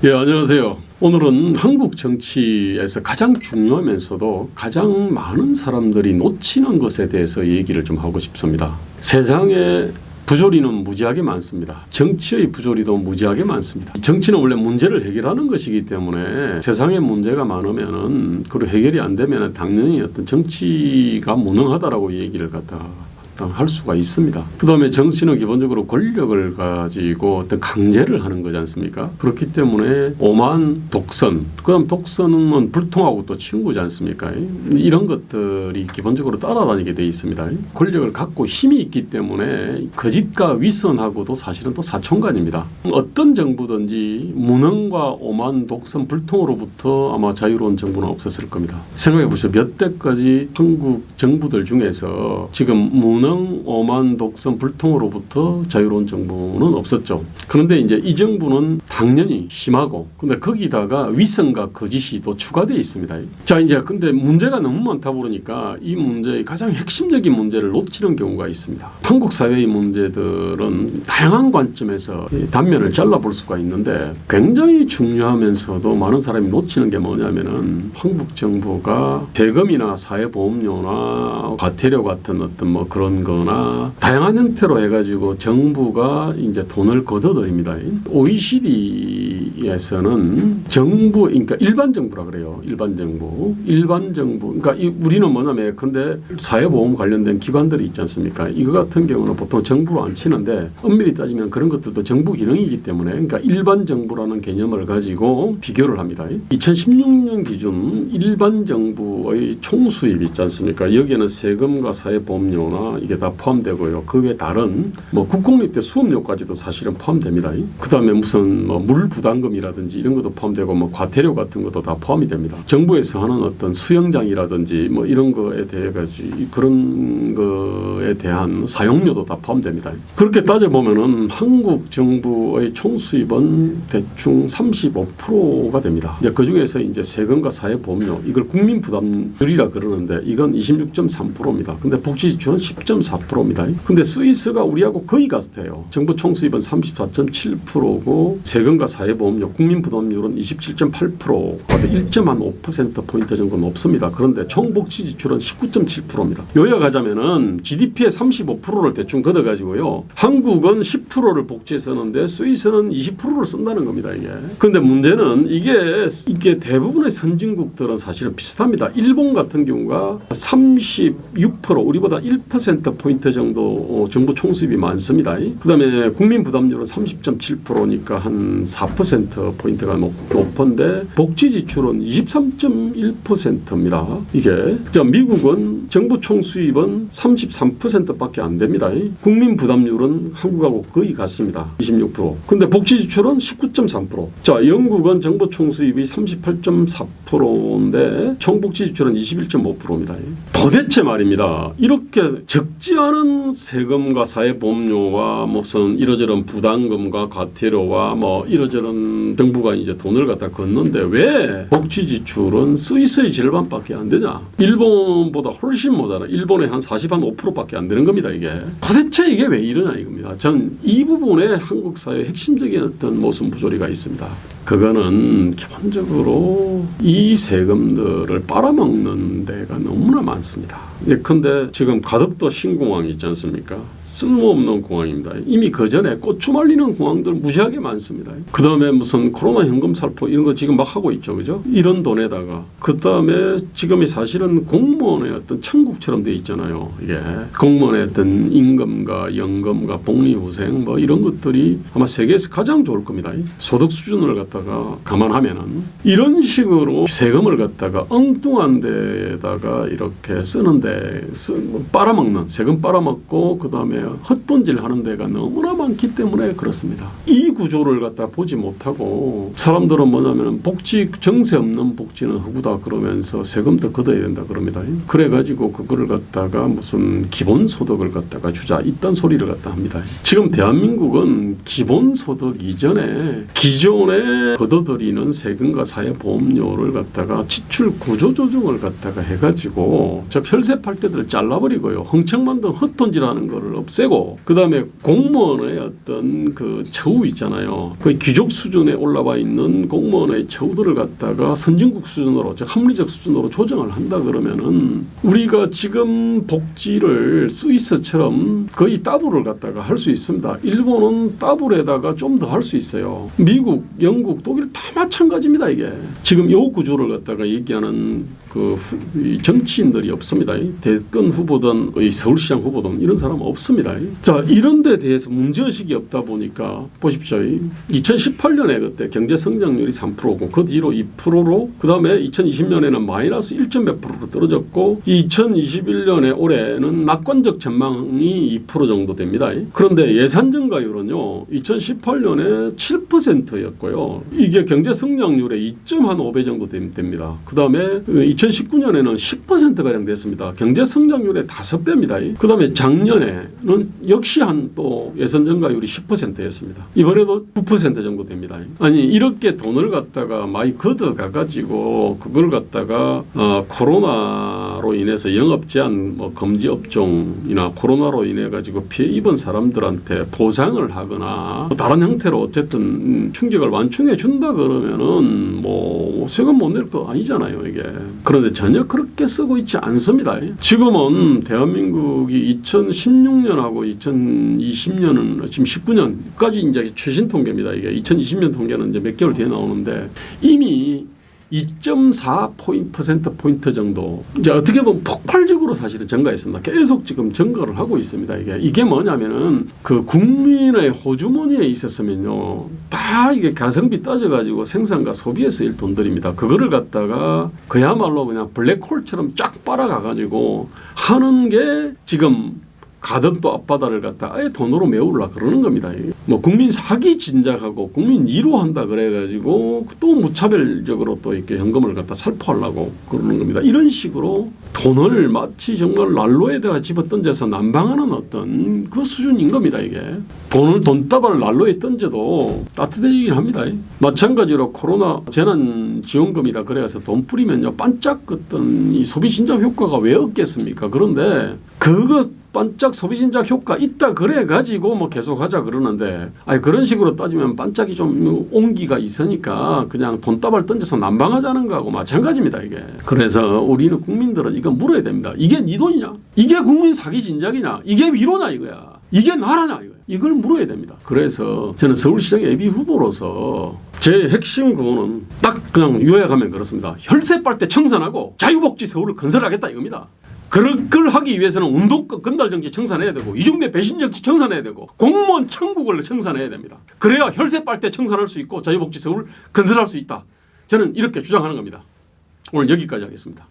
예, 안녕하세요. 오늘은 한국 정치에서 가장 중요하면서도 가장 많은 사람들이 놓치는 것에 대해서 얘기를 좀 하고 싶습니다. 세상에 부조리는 무지하게 많습니다. 정치의 부조리도 무지하게 많습니다. 정치는 원래 문제를 해결하는 것이기 때문에 세상에 문제가 많으면은 그리고 해결이 안 되면 당연히 어떤 정치가 무능하다라고 얘기를 갖다가 할 수가 있습니다. 그 다음에 정치는 기본적으로 권력을 가지고 어떤 강제를 하는 거지 않습니까? 그렇기 때문에 오만, 독선, 그 다음 독선은 불통하고 또 친구지 않습니까? 이런 것들이 기본적으로 따라다니게 돼 있습니다. 권력을 갖고 힘이 있기 때문에 거짓과 위선하고도 사실은 또 사촌간입니다. 어떤 정부든지 무능과 오만, 독선, 불통으로부터 아마 자유로운 정부는 없었을 겁니다. 생각해 보시죠. 몇 대까지 한국 정부들 중에서 지금 무능, 오만, 독선, 불통으로부터 자유로운 정부는 없었죠. 그런데 이제 이 정부는 당연히 심하고, 근데 거기다가 위선과 거짓이 또 추가되어 있습니다. 자, 이제 근데 문제가 너무 많다 보니까 이 문제의 가장 핵심적인 문제를 놓치는 경우가 있습니다. 한국 사회의 문제들은 다양한 관점에서 단면을 잘라볼 수가 있는데 굉장히 중요하면서도 많은 사람이 놓치는 게 뭐냐면은 한국 정부가 세금이나 사회보험료나 과태료 같은 어떤 뭐 그런 거나 다양한 형태로 해가지고 정부가 이제 돈을 걷어들입니다. OECD에서는 정부, 그러니까 일반 정부라 그래요. 일반 정부. 그러니까 우리는 뭐냐면 근데 사회보험 관련된 기관들이 있지 않습니까? 이거 같은 경우는 보통 정부로 안 치는데 엄밀히 따지면 그런 것들도 정부 기능이기 때문에 그러니까 일반 정부라는 개념을 가지고 비교를 합니다. 2016년 기준 일반 정부의 총수입 있지 않습니까? 여기에는 세금과 사회보험료나 이게 다 포함되고요. 그 외에 다른 뭐 국공립대 수업료까지도 사실은 포함됩니다. 그 다음에 무슨 뭐 물부담금이라든지 이런 것도 포함되고 뭐 과태료 같은 것도 다 포함이 됩니다. 정부에서 하는 어떤 수영장이라든지 뭐 이런 거에 대해 가지고 그런 거에 대한 사용료도 다 포함됩니다. 그렇게 따져보면은 한국 정부의 총수입은 대충 35%가 됩니다. 이제 그 중에서 이제 세금과 사회보험료 이걸 국민부담률이라 그러는데 이건 26.3%입니다. 근데 복지지출은 10.4%입니다. 근데 스위스가 우리하고 거의 같아요. 정부 총수입은 34.7%고 세금과 사회보험료 국민부담률은 27.8%가 1.5%포인트 정도 높습니다. 그런데 총복지지출은 19.7%입니다. 요약하자면은 GDP의 35%를 대충 걷어가지고요. 한국은 10%를 복지에 쓰는데 스위스는 20%를 쓴다는 겁니다. 이게. 그런데 문제는 이게 대부분의 선진국들은 사실은 비슷합니다. 일본 같은 경우가 36% 우리보다 1%포인트 정도 정부 총수입이 많습니다. 그 다음에 국민 부담률은 30.7%니까 한 4%포인트가 높은데 복지 지출은 23.1%입니다. 이게. 미국은 정부 총수입은 33%밖에 안 됩니다. 국민 부담률은 한국하고 거의 같습니다. 26%. 근데 복지 지출은 19.3%. 자, 영국은 정부 총수입이 38.4%인데 총복지 지출은 21.5%입니다. 도대체 말입니다. 이렇게 적지 않은 세금과 사회보험료와 무슨 이러저런 부담금과 과태료와 뭐 이러저런 정부가 이제 돈을 갖다 걷는데 왜 복지 지출은 스위스의 절반밖에 안 되냐? 일본보다 훨씬 못하나? 일본의 한 45%밖에 안 되는 겁니다. 이게 도대체 이게 왜 이러냐 이겁니다. 저는 이 부분에 한국 사회의 핵심적인 어떤 모순 부조리가 있습니다. 그거는 기본적으로 이 세금들을 빨아먹는 데가 너무나 많습니다. 그런데 지금 가덕도 신공항이 있지 않습니까? 쓸모없는 공항입니다. 이미 그 전에 고추 말리는 공항들 무지하게 많습니다. 그 다음에 무슨 코로나 현금 살포 이런 거 지금 막 하고 있죠. 그죠? 이런 돈에다가 그 다음에 지금이 사실은 공무원의 어떤 천국처럼 돼 있잖아요. 이게 공무원의 어떤 임금과 연금과 복리후생 뭐 이런 것들이 아마 세계에서 가장 좋을 겁니다. 소득 수준을 갖다가 감안하면은 이런 식으로 세금을 갖다가 엉뚱한 데다가 이렇게 쓰는데 빨아먹는 세금 빨아먹고 그 다음에 헛돈질 하는 데가 너무나 많기 때문에 그렇습니다. 이 구조를 갖다 보지 못하고 사람들은 뭐냐면 복지 정세 없는 복지는 허구다 그러면서 세금도 걷어야 된다 그럽니다. 그래가지고 그거를 갖다가 무슨 기본소득을 갖다가 주자 이딴 소리를 갖다 합니다. 지금 대한민국은 기본소득 이전에 기존에 걷어들이는 세금과 사회보험료를 갖다가 지출 구조조정을 갖다가 해가지고 저 혈세팔대들을 잘라버리고요. 흥청만든 헛돈질하는 거를 없애고 그다음에 공무원의 어떤 그 처우 있잖아요. 거의 귀족 수준에 올라와 있는 공무원의 처우들을 갖다가 선진국 수준으로 즉 합리적 수준으로 조정을 한다 그러면은 우리가 지금 복지를 스위스처럼 거의 더블을 갖다가 할 수 있습니다. 일본은 더블에다가 좀 더 할 수 있어요. 미국, 영국, 독일 다 마찬가지입니다. 이게 지금 요 구조를 갖다가 얘기하는 그 정치인들이 없습니다. 대권 후보든 서울시장 후보든 이런 사람 없습니다. 자, 이런 데 대해서 문제의식이 없다 보니까 보십시오. 2018년에 그때 경제 성장률이 3%고 그 뒤로 2%로 그 다음에 2020년에는 마이너스 1.몇 %로 떨어졌고 2021년에 올해는 낙관적 전망이 2% 정도 됩니다. 그런데 예산 증가율은요 2018년에 7%였고요. 이게 경제 성장률의 2.5배 정도 됩니다. 그 다음에 2019년에는 10%가량 됐습니다. 경제 성장률의 5배입니다. 그 다음에 작년에는 역시 한 또 예산 증가율이 10%였습니다. 이번에도 9% 정도 됩니다. 아니 이렇게 돈을 갖다가 많이 걷어가가지고 그걸 갖다가 코로나로 인해서 영업 제한 뭐 금지 업종이나 코로나로 인해 가지고 피해 입은 사람들한테 보상을 하거나 다른 형태로 어쨌든 충격을 완충해 준다 그러면은 뭐 세금 못 낼 거 아니잖아요 이게. 그런데 전혀 그렇게 쓰고 있지 않습니다. 지금은 대한민국이 2016년하고 2020년은 지금 19년까지 이제 최신 통계입니다. 이게 2020년 통계는 이제 몇 개월 뒤에 나오는데 이미 2.4% 정도 이제 어떻게 보면 폭발적으로 사실은 증가했습니다. 계속 지금 증가를 하고 있습니다. 이게 뭐냐면은 그 국민의 호주머니에 있었으면요 다 이게 가성비 따져가지고 생산과 소비에 쓰일 돈들입니다. 그거를 갖다가 그야말로 그냥 블랙홀처럼 쫙 빨아가가지고 하는 게 지금 가덕도 앞바다를 갖다 아예 돈으로 메우려고 그러는 겁니다. 뭐 국민 사기 진작하고 국민 이로한다 그래가지고 또 무차별적으로 또 이렇게 현금을 갖다 살포하려고 그러는 겁니다. 이런 식으로 돈을 마치 정말 난로에다가 집어던져서 난방하는 어떤 그 수준인 겁니다. 이게 돈다발을 난로에 던져도 따뜻해지긴 합니다. 마찬가지로 코로나 재난지원금이다 그래서 돈 뿌리면요 반짝 어떤 이 소비 진작 효과가 왜 없겠습니까? 그런데 그거 반짝 소비 진작 효과 있다 그래 가지고 뭐 계속 하자 그러는데 아니 그런 식으로 따지면 반짝이 좀 온기가 있으니까 그냥 돈다발 던져서 난방하자는 거하고 마찬가지입니다 이게. 그래서 우리는 국민들은 이거 물어야 됩니다. 이게 네 돈이냐? 이게 국민 사기 진작이냐? 이게 위로냐 이거야? 이게 나라냐 이거야? 이걸 물어야 됩니다. 그래서 저는 서울시장 예비 후보로서 제 핵심 구호는 딱 그냥 요약하면 그렇습니다. 혈세 빨대 청산하고 자유복지 서울을 건설하겠다 이겁니다. 그걸 하기 위해서는 운동권 건달정치 청산해야 되고 이중대 배신정치 청산해야 되고 공무원 천국을 청산해야 됩니다. 그래야 혈세 빨대 청산할 수 있고 자유복지 서울을 건설할 수 있다. 저는 이렇게 주장하는 겁니다. 오늘 여기까지 하겠습니다.